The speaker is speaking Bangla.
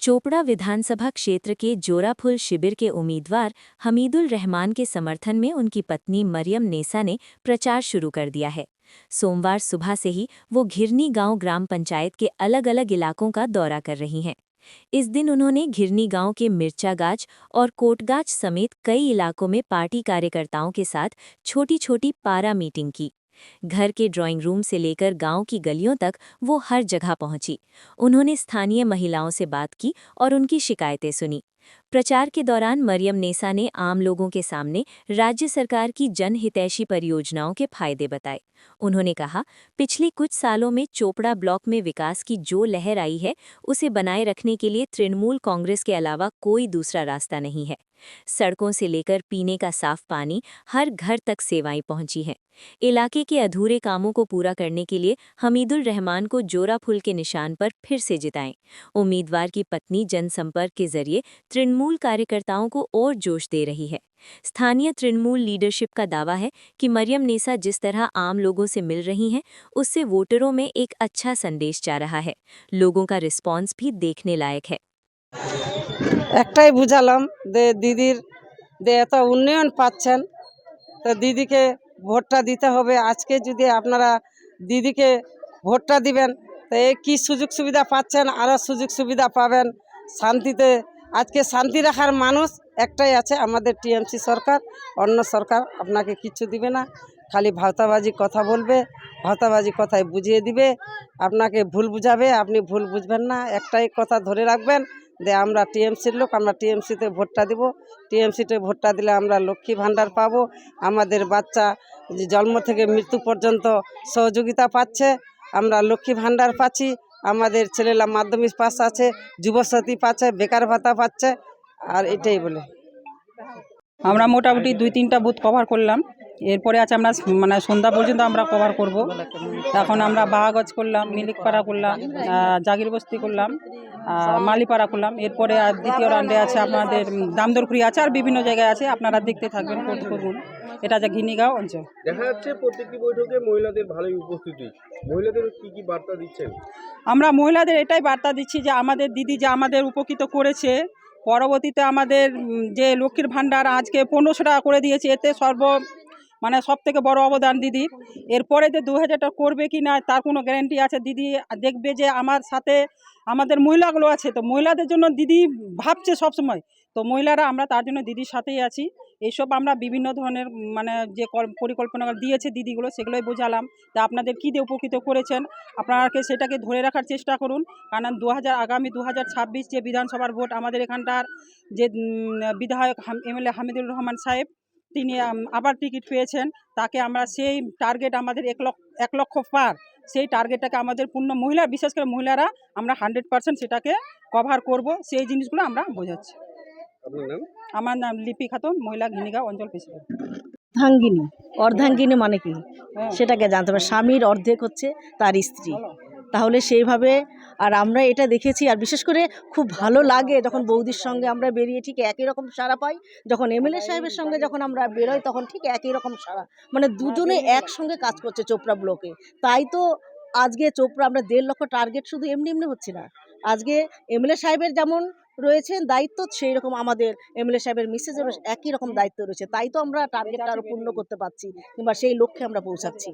चोपड़ा विधानसभा क्षेत्र के जोराफुल शिविर के उम्मीदवार हमीदुल रहमान के समर्थन में उनकी पत्नी मरियम नेसा ने प्रचार शुरू कर दिया है। सोमवार सुबह से ही वो घिरनी गांव ग्राम पंचायत के अलग-अलग इलाकों का दौरा कर रही हैं। इस दिन उन्होंने घिरनी गांव के मिर्चागाछ और कोटगाछ समेत कई इलाकों में पार्टी कार्यकर्ताओं के साथ छोटी-छोटी पारा मीटिंग की। घर के ड्राइंग रूम से लेकर गांव की गलियों तक वो हर जगह पहुंची। उन्होंने स्थानीय महिलाओं से बात की और उनकी शिकायतें सुनी। प्रचार के दौरान मरियम नेसा ने आम लोगों के सामने राज्य सरकार की जनहितैषी परियोजनाओं के फायदे बताए। उन्होंने कहा, पिछले कुछ सालों में चोपड़ा ब्लॉक में विकास की जो लहर आई है, उसे बनाए रखने के लिए तृणमूल कांग्रेस के अलावा कोई दूसरा रास्ता नहीं है। सड़कों से लेकर पीने का साफ पानी, हर घर तक सेवाएं पहुंची हैं। इलाके के अधूरे कामों को पूरा करने के लिए हमीदुल रहमान को जोराफुल के निशान पर फिर से जिताएं। उम्मीदवार की पत्नी जनसंपर्क के जरिए तृणमूल कार्यकर्ताओं को और जोश दे रही है। स्थानीय तृणमूल लीडरशिप का दावा है कि मरियम नेसा जिस तरह आम लोगों से मिल रही हैं, उससे वोटरों में एक अच्छा संदेश जा रहा है। लोगों का रिस्पॉन्स भी देखने लायक है। একটাই বুঝালাম যে দিদির এত উন্নয়ন পাচ্ছেন, তো দিদিকে ভোটটা দিতে হবে। আজকে যদি আপনারা দিদিকে ভোটটা দিবেন, তো এই কি সুযোগ সুবিধা পাচ্ছেন, আরও সুযোগ সুবিধা পাবেন শান্তিতে। আজকে শান্তি রাখার মানুষ একটাই আছে, আমাদের টিএমসি সরকার। অন্য সরকার আপনাকে কিচ্ছু দিবে না, খালি ভাওতাবাজি কথা বলবে, ভাওতাবাজি কথায় বুঝিয়ে দিবে, আপনাকে ভুল বুঝাবে, আপনি ভুল বুঝবেন না। একটাই কথা ধরে রাখবেন যে আমরা টিএমসির লোক, আমরা টিএমসিতে ভোটটা দিব। টিএমসিতে ভোটটা দিলে আমরা লক্ষ্মী ভাণ্ডার পাবো, আমাদের বাচ্চা জন্ম থেকে মৃত্যু পর্যন্ত সহযোগিতা পাচ্ছে, আমরা লক্ষ্মী ভাণ্ডার পাচ্ছি, আমাদের ছেলেরা মাধ্যমিক পাস আছে, যুবসাথী পাচ্ছে, বেকার ভাতা পাচ্ছে। আর এটাই বলে আমরা মোটামুটি 2-3টা বুথ কভার করলাম। এরপরে আছে আমরা সন্ধ্যা পর্যন্ত আমরা কভার করব। এখন আমরা বাহাগজ করলাম, মিলিকপাড়া করলাম, জাগির বস্তি করলাম, মালিপাড়া করলাম। এরপরে আর দ্বিতীয় রাউন্ডে আছে আপনাদের দামদরকুড়ি আছে, আর বিভিন্ন জায়গায় আছে, আপনারা দেখতে থাকবেন, করুন। এটা যে ঘিনিগাঁও অঞ্চল। দেখা যাচ্ছে প্রত্যেকটি বৈঠকে মহিলাদের ভালোই উপস্থিতি। মহিলাদের কি বার্তা দিচ্ছেন? আমরা মহিলাদের এটাই বার্তা দিচ্ছি যে আমাদের দিদি যে আমাদের উপকৃত করেছে, পরবর্তীতে আমাদের যে লক্ষ্মীর ভাণ্ডার আজকে 1500 টাকা করে দিয়েছে, এতে সব থেকে বড় অবদান দিদির। এরপরে যে 2000 টাকা করবে কি না তার কোনো গ্যারান্টি আছে? দিদি দেখবে যে আমার সাথে আমাদের মহিলাগুলো আছে, তো মহিলাদের জন্য দিদি ভাবছে সবসময়, তো মহিলারা আমরা তার জন্য দিদির সাথেই আছি। এইসব আমরা বিভিন্ন ধরনের যে পরিকল্পনা দিয়েছে দিদিগুলো, সেগুলোই বোঝালাম যে আপনাদের কী দিয়ে উপকৃত করেছেন, আপনারা সেটাকে ধরে রাখার চেষ্টা করুন। কারণ আগামী 2026 যে বিধানসভার ভোট, আমাদের এখানটার যে বিধায়ক এমএলএ হামিদুল রহমান সাহেব, তিনি আবার টিকিট পেয়েছেন। তাকে আমরা সেই টার্গেট আমাদের 1 লক্ষ পার, সেই টার্গেটটাকে আমাদের পূর্ণ মহিলা, বিশেষ করে মহিলারা আমরা 100% সেটাকে কভার করব, সেই জিনিসগুলো আমরা বোঝাচ্ছি। আমার নাম লিপি খাতুন, মহিলা ঘিনিগাঁও অঞ্চল প্রেসিডেন্ট। অর্ধাঙ্গিনী, অর্ধাঙ্গিনী মানে কি সেটাকে জানতে হবে। স্বামীর অর্ধেক হচ্ছে তার স্ত্রী, তাহলে সেইভাবে। আর আমরা এটা দেখেছি, আর বিশেষ করে খুব ভালো লাগে যখন বৌদির সঙ্গে আমরা বেরিয়ে ঠিক একই রকম সাড়া পাই, যখন এমএলএ সাহেবের সঙ্গে যখন আমরা বেরোই তখন ঠিক একই রকম সাড়া, দুজনে একসঙ্গে কাজ করছে চোপড়া ব্লকে। তাই তো আজকে চোপড়া আমরা 1.5 লক্ষ টার্গেট শুধু এমনি হচ্ছে না। আজকে এমএলএ সাহেবের যেমন রয়েছেন দায়িত্ব, সেই রকম আমাদের এমএলএ সাহেবের মিসেসেরও একই রকম দায়িত্ব রয়েছে। তাই তো আমরা টার্গেটটা আরও পূর্ণ করতে পারছি, কিংবা সেই লক্ষ্যে আমরা পৌঁছাচ্ছি।